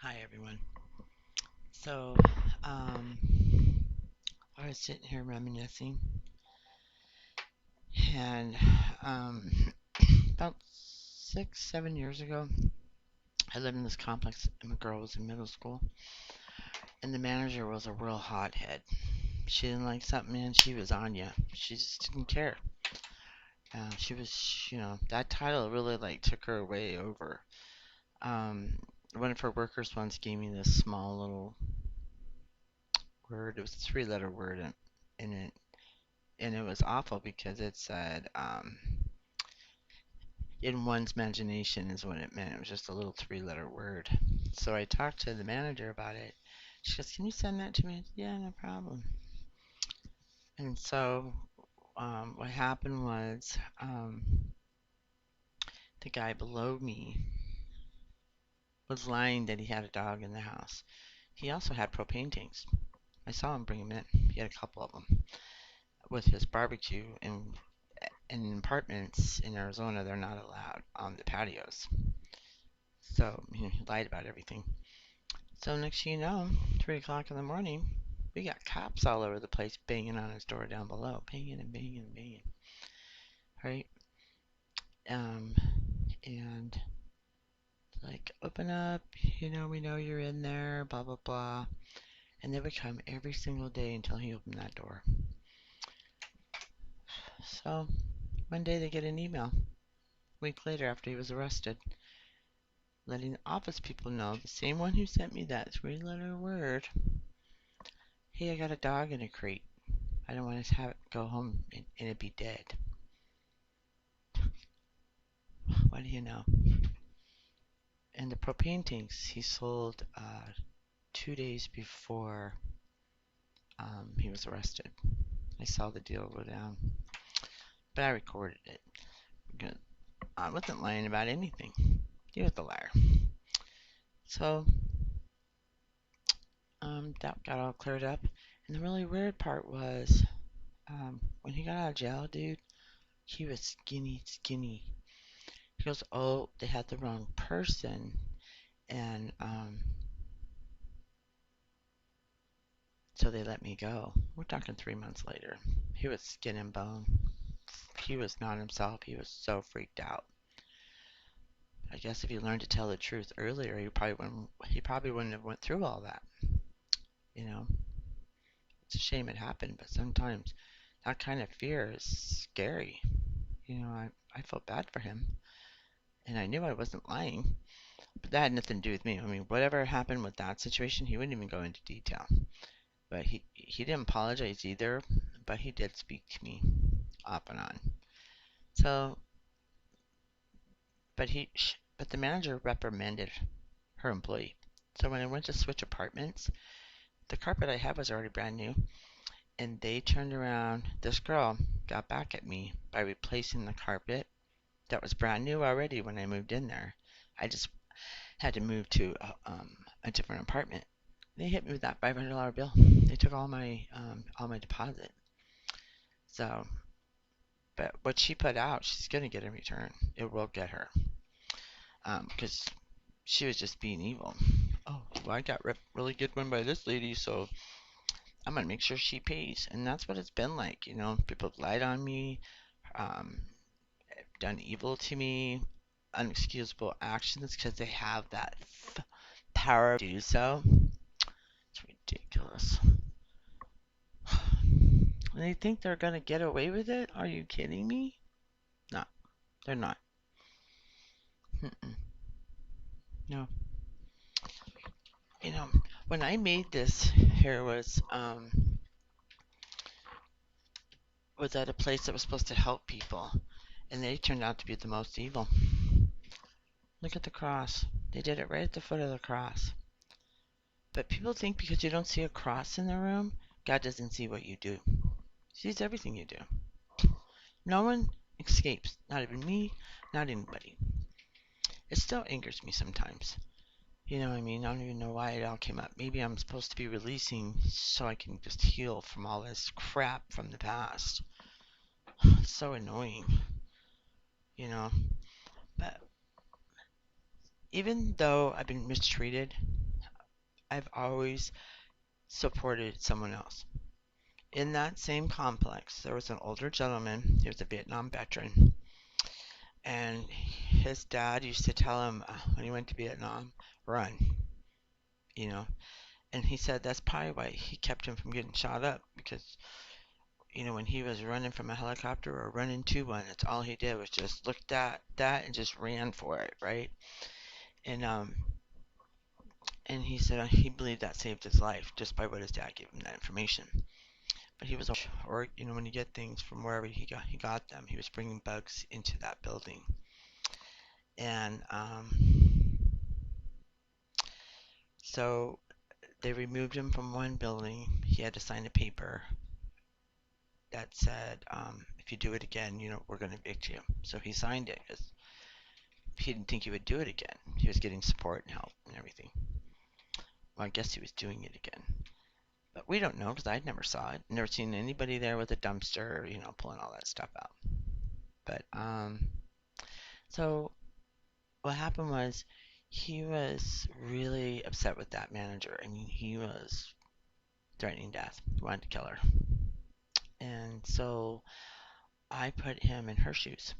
Hi everyone. So, um, I was sitting here reminiscing, and um, about 6, 7 years ago, I lived in this complex, and the girl was in middle school, and the manager was a real hothead. She didn't like something, and she was on you. She just didn't care. She was, that title really like took her way over. Um, One of her workers once gave me this small little word. It was a three-letter word, and it was awful because it said in one's imagination is what it meant. It was just a little three-letter word. So I talked to the manager about it. She goes, "Can you send that to me?" I said, "Yeah, no problem." And so what happened was the guy below me was lying that he had a dog in the house. He also had propane tanks. I saw him bring them in. He had a couple of them with his barbecue. And in apartments in Arizona, they're not allowed on the patios. So he lied about everything. So next thing you know, 3 o'clock in the morning, we got cops all over the place banging on his door down below, banging and banging and banging, right? Um, and like, open up, we know you're in there, blah blah blah. And they would come every single day until he opened that door. So one day they get an email, a week later after he was arrested, letting the office people know, the same one who sent me that three-letter word, hey, I got a dog in a crate. I don't want to have it go home and it be dead. What do you know? And the propane tanks he sold 2 days before he was arrested. I saw the deal go down, but I recorded it. I wasn't lying about anything. He was the liar. So that got all cleared up. And the really weird part was when he got out of jail, dude, he was skinny, skinny. He goes, "Oh, they had the wrong person," and so they let me go. We're talking 3 months later. He was skin and bone. He was not himself. He was so freaked out. I guess if he learned to tell the truth earlier, he probably wouldn't have went through all that. You know, it's a shame it happened, but sometimes that kind of fear is scary. I felt bad for him, and I knew I wasn't lying, but that had nothing to do with me. I mean, whatever happened with that situation, he wouldn't even go into detail. But he didn't apologize either, but he did speak to me off and on. So, but the manager reprimanded her employee. So when I went to switch apartments, the carpet I had was already brand new, and they turned around. This girl got back at me by replacing the carpet that was brand new already when I moved in there. I just had to move to a different apartment. They hit me with that $500 bill. They took all my deposit. So, but what she put out, she's gonna get in return. It will get her, because she was just being evil. Oh, well, I got really good one by this lady, so I'm gonna make sure she pays. And that's what it's been like. People have lied on me, um, done evil to me, unexcusable actions because they have that power to do so. It's ridiculous. And they think they're gonna get away with it? Are you kidding me? No, they're not. Mm-mm. No. You know, when I made this here was at a place that was supposed to help people, and they turned out to be the most evil. Look at the cross. They did it right at the foot of the cross. But people think because you don't see a cross in the room, God doesn't see what you do. He sees everything you do. No one escapes. Not even me, not anybody. It still angers me sometimes. You know what I mean? I don't even know why it all came up. Maybe I'm supposed to be releasing so I can just heal from all this crap from the past. It's so annoying, you know? But even though I've been mistreated, I've always supported someone else. In that same complex, there was an older gentleman. He was a Vietnam veteran, and his dad used to tell him when he went to Vietnam, run, you know. And he said that's probably why he kept him from getting shot up because, when he was running from a helicopter or running to one, that's all he did was just looked at that and just ran for it, right? And and he said he believed that saved his life just by what his dad gave him that information. But he was, or when you get things from wherever he got them, he was bringing bugs into that building, and so they removed him from one building. He had to sign a paper that said, if you do it again, we're going to evict you. So he signed it because he didn't think he would do it again. He was getting support and help and everything. Well, I guess he was doing it again. But we don't know because I'd never saw it. Never seen anybody there with a dumpster, pulling all that stuff out. But so what happened was he was really upset with that manager. I mean, he was threatening death. He wanted to kill her. And so I put him in her shoes.